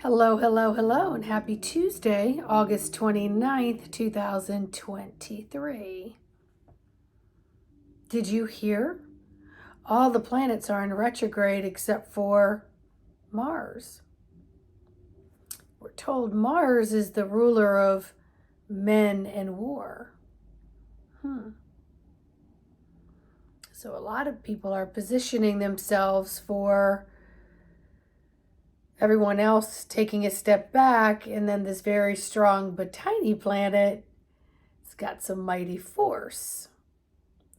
Hello, hello, hello, and happy Tuesday, August 29th, 2023. Did you hear? All the planets are in retrograde except for Mars. We're told Mars is the ruler of men and war. So a lot of people are positioning themselves for everyone else taking a step back, and then this very strong but tiny planet has got some mighty force.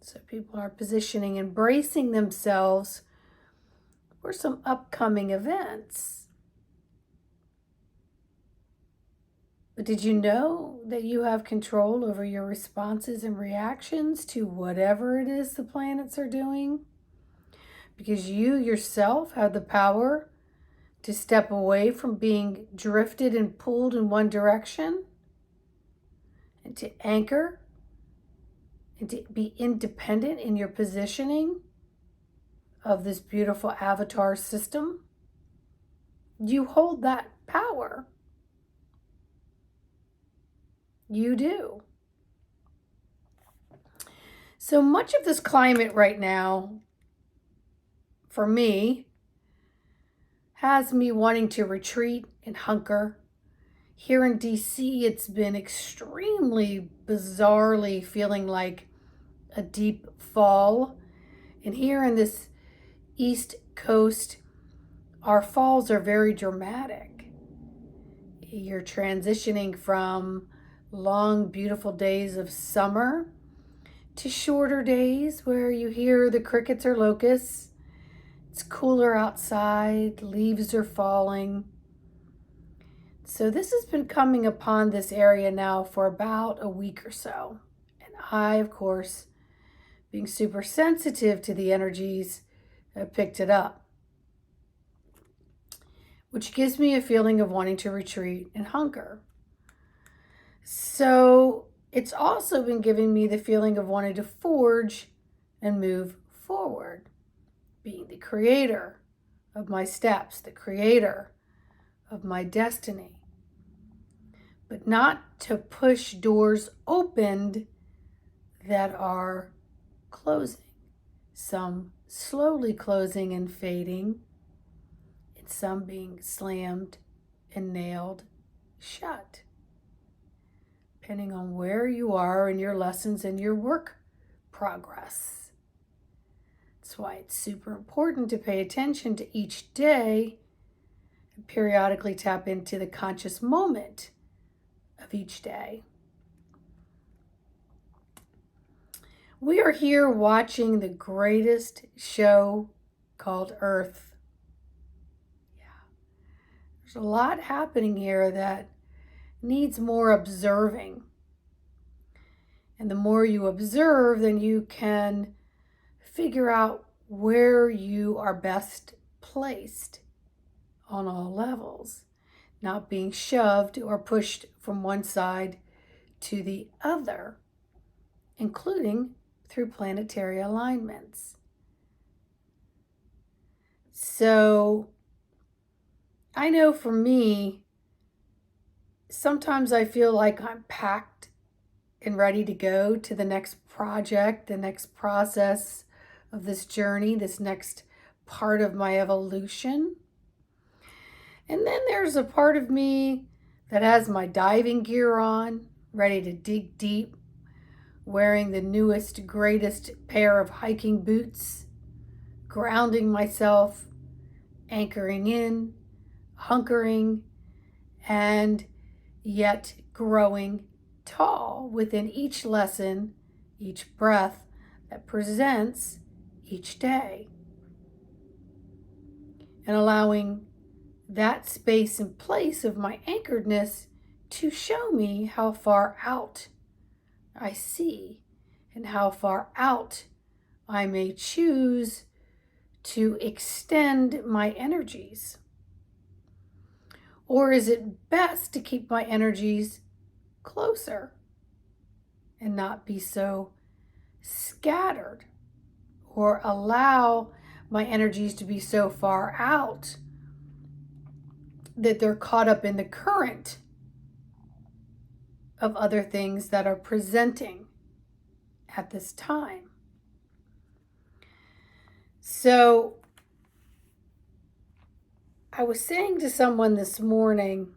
So people are positioning, embracing themselves for some upcoming events. But did you know that you have control over your responses and reactions to whatever it is the planets are doing? Because you yourself have the power to step away from being drifted and pulled in one direction and to anchor and to be independent in your positioning of this beautiful avatar system. You hold that power. You do. So much of this climate right now, for me, has me wanting to retreat and hunker. Here in DC, it's been extremely bizarrely feeling like a deep fall. And here in this East Coast, our falls are very dramatic. You're transitioning from long, beautiful days of summer to shorter days where you hear the crickets or locusts. It's cooler outside, leaves are falling. So this has been coming upon this area now for about a week or so. And I, of course, being super sensitive to the energies, have picked it up, which gives me a feeling of wanting to retreat and hunker. So it's also been giving me the feeling of wanting to forge and move forward, being the creator of my steps, the creator of my destiny, but not to push doors opened that are closing, some slowly closing and fading, and some being slammed and nailed shut, depending on where you are in your lessons and your work progress. That's why it's super important to pay attention to each day and periodically tap into the conscious moment of each day. We are here watching the greatest show called Earth. There's a lot happening here that needs more observing. And the more you observe, then you can figure out where you are best placed on all levels, not being shoved or pushed from one side to the other, including through planetary alignments. So I know for me, sometimes I feel like I'm packed and ready to go to the next project, the next process of this journey, this next part of my evolution. And then there's a part of me that has my diving gear on, ready to dig deep, wearing the newest, greatest pair of hiking boots, grounding myself, anchoring in, hunkering, and yet growing tall within each lesson, each breath that presents each day. And allowing that space and place of my anchoredness to show me how far out I see and how far out I may choose to extend my energies. Or is it best to keep my energies closer and not be so scattered, or allow my energies to be so far out that they're caught up in the current of other things that are presenting at this time. So I was saying to someone this morning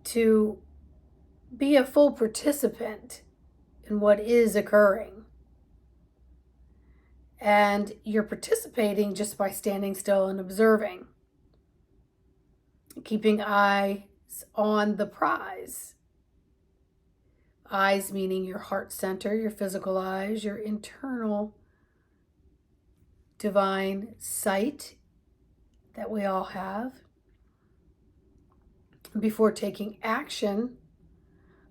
to be a full participant in what is occurring. And you're participating just by standing still and observing, keeping eyes on the prize. Eyes meaning your heart center, your physical eyes, your internal divine sight that we all have. Before taking action,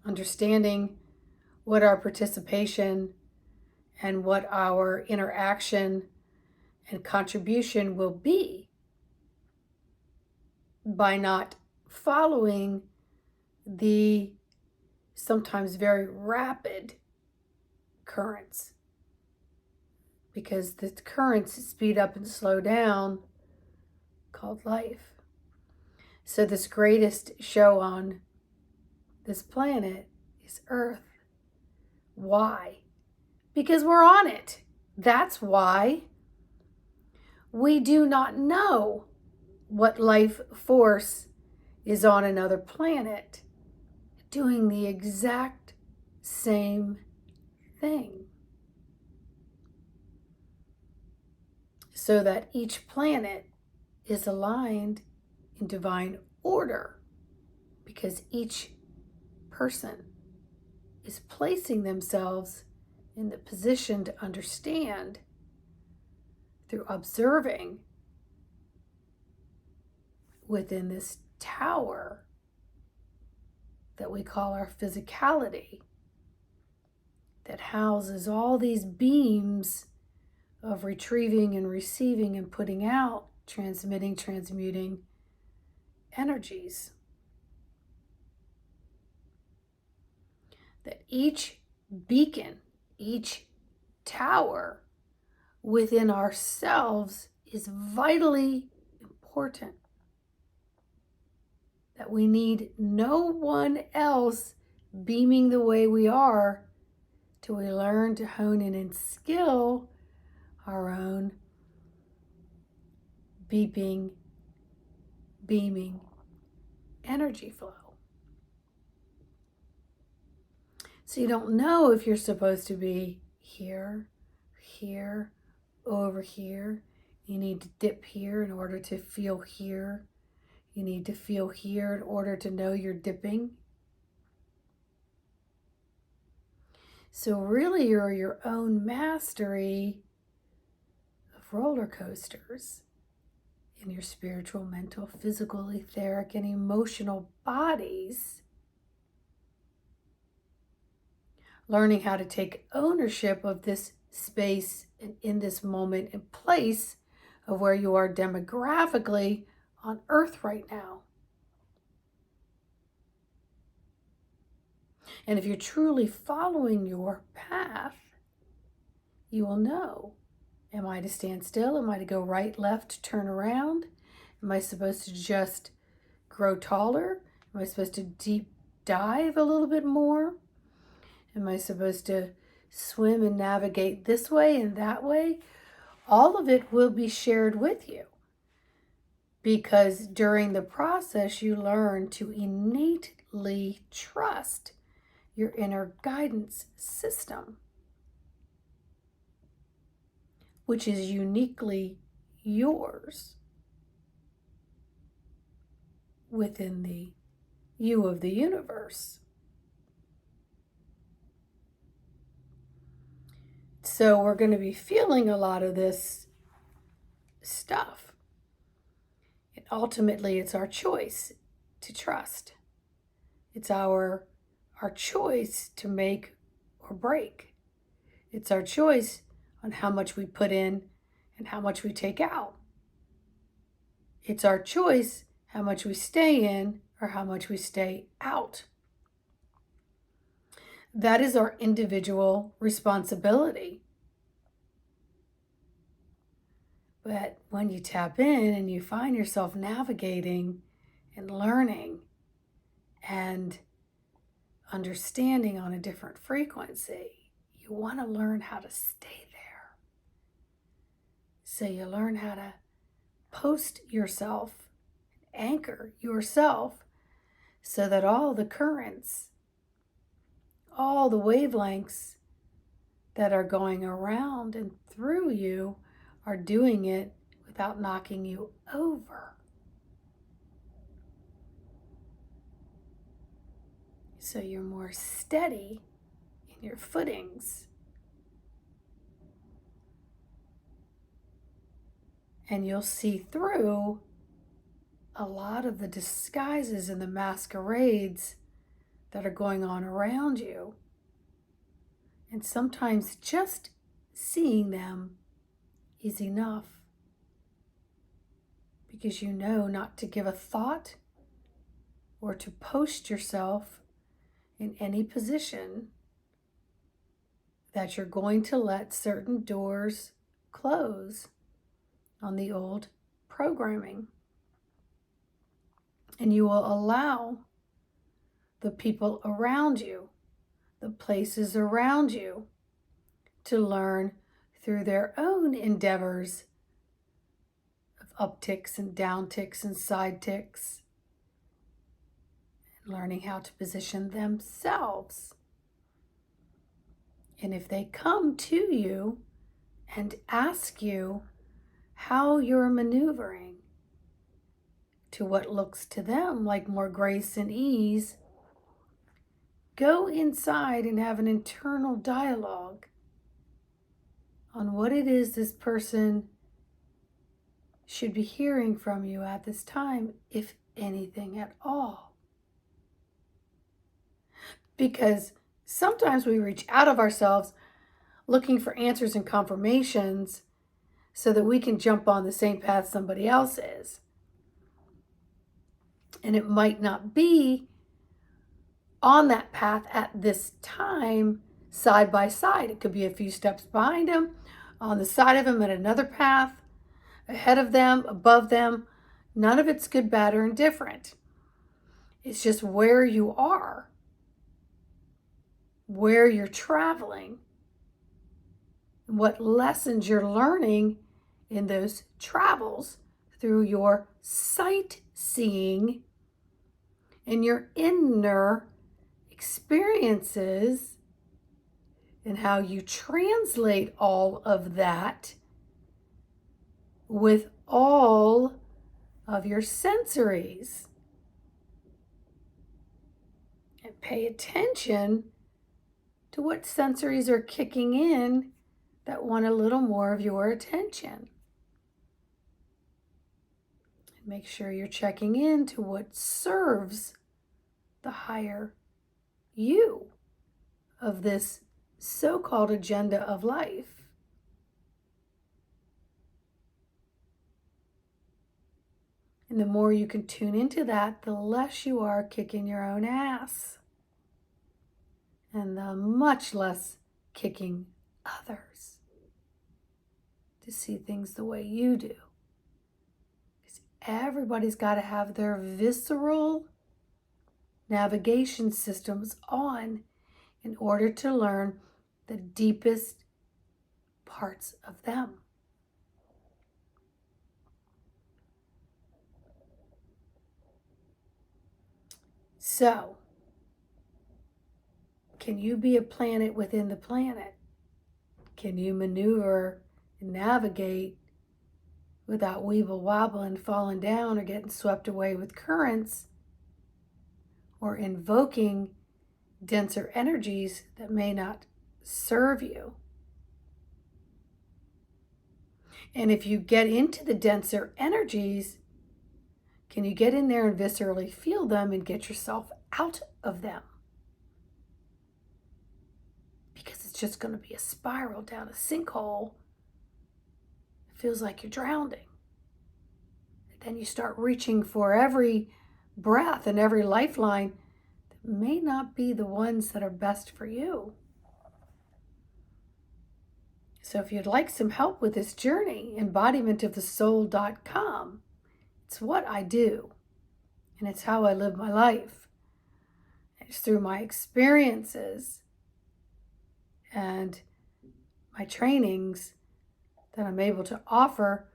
understanding what our participation and what our interaction and contribution will be by not following the sometimes very rapid currents, because the currents speed up and slow down called life. So this greatest show on this planet is Earth. Why? Because we're on it. That's why. We do not know what life force is on another planet doing the exact same thing. So that each planet is aligned in divine order, because each person is placing themselves in the position to understand through observing within this tower that we call our physicality, that houses all these beams of retrieving and receiving and putting out, transmitting, transmuting energies. That each beacon, each tower within ourselves is vitally important. That we need no one else beaming the way we are till we learn to hone in and skill our own beeping, beaming energy flow. So you don't know if you're supposed to be here, here, over here. You need to dip here in order to feel here. You need to feel here in order to know you're dipping. So really you're your own mastery of roller coasters in your spiritual, mental, physical, etheric, and emotional bodies. Learning how to take ownership of this space and in this moment and place of where you are demographically on Earth right now. And if you're truly following your path, you will know, am I to stand still? Am I to go right, left, turn around? Am I supposed to just grow taller? Am I supposed to deep dive a little bit more? Am I supposed to swim and navigate this way and that way? All of it will be shared with you, because during the process you learn to innately trust your inner guidance system, which is uniquely yours within the you of the universe. So we're going to be feeling a lot of this stuff. And ultimately, it's our choice to trust. It's our choice to make or break. It's our choice on how much we put in and how much we take out. It's our choice how much we stay in or how much we stay out. That is our individual responsibility. But when you tap in and you find yourself navigating and learning and understanding on a different frequency, you want to learn how to stay there. So you learn how to post yourself, anchor yourself, so that all the currents, all the wavelengths that are going around and through you are doing it without knocking you over. So you're more steady in your footings. And you'll see through a lot of the disguises and the masquerades that are going on around you. And sometimes just seeing them is enough, because you know not to give a thought or to post yourself in any position that you're going to let certain doors close on the old programming. And you will allow the people around you, the places around you, to learn through their own endeavors of upticks and downticks and side ticks, and learning how to position themselves. And if they come to you and ask you how you're maneuvering to what looks to them like more grace and ease, go inside and have an internal dialogue on what it is this person should be hearing from you at this time, if anything at all. Because sometimes we reach out of ourselves looking for answers and confirmations so that we can jump on the same path somebody else is. And it might not be on that path at this time, side by side. It could be a few steps behind them, on the side of them at another path, ahead of them, above them. None of it's good, bad, or indifferent. It's just where you are, where you're traveling, what lessons you're learning in those travels through your sightseeing and your inner experiences, and how you translate all of that with all of your sensories. And pay attention to what sensories are kicking in that want a little more of your attention. And make sure you're checking in to what serves the higher you of this so-called agenda of life. And the more you can tune into that, the less you are kicking your own ass. And the much less kicking others to see things the way you do. Because everybody's got to have their visceral navigation systems on in order to learn the deepest parts of them. So, can you be a planet within the planet? Can you maneuver and navigate without weeble wobbling, falling down, or getting swept away with currents, or invoking denser energies that may not serve you? And if you get into the denser energies, can you get in there and viscerally feel them and get yourself out of them? Because it's just going to be a spiral down a sinkhole. It feels like you're drowning. And then you start reaching for every breath and every lifeline that may not be the ones that are best for you. So if you'd like some help with this journey, embodimentofthesoul.com. It's what I do, and it's how I live my life. It's through my experiences and my trainings that I'm able to offer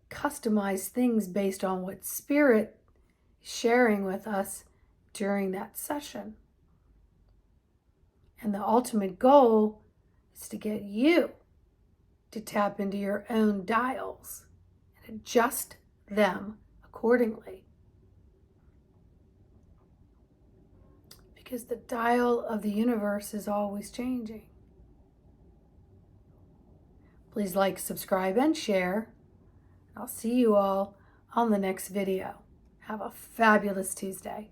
customized things based on what Spirit is sharing with us during that session. And the ultimate goal is to get you to tap into your own dials and adjust them accordingly. Because the dial of the universe is always changing. Please like, subscribe, and share. I'll see you all on the next video. Have a fabulous Tuesday.